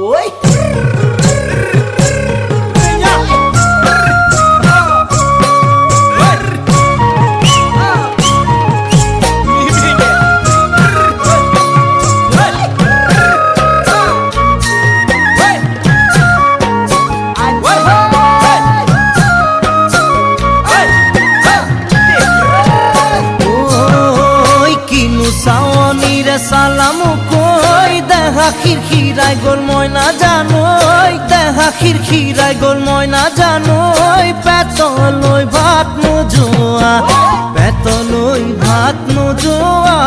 ওই সালাম কই দেখা খিরখিরাই গোল ময়না জানোই দেখা খিরখিরাই গোল ময়না জানোই পেতলই ভাত নোজোয়া পেতলই ভাত নোজোয়া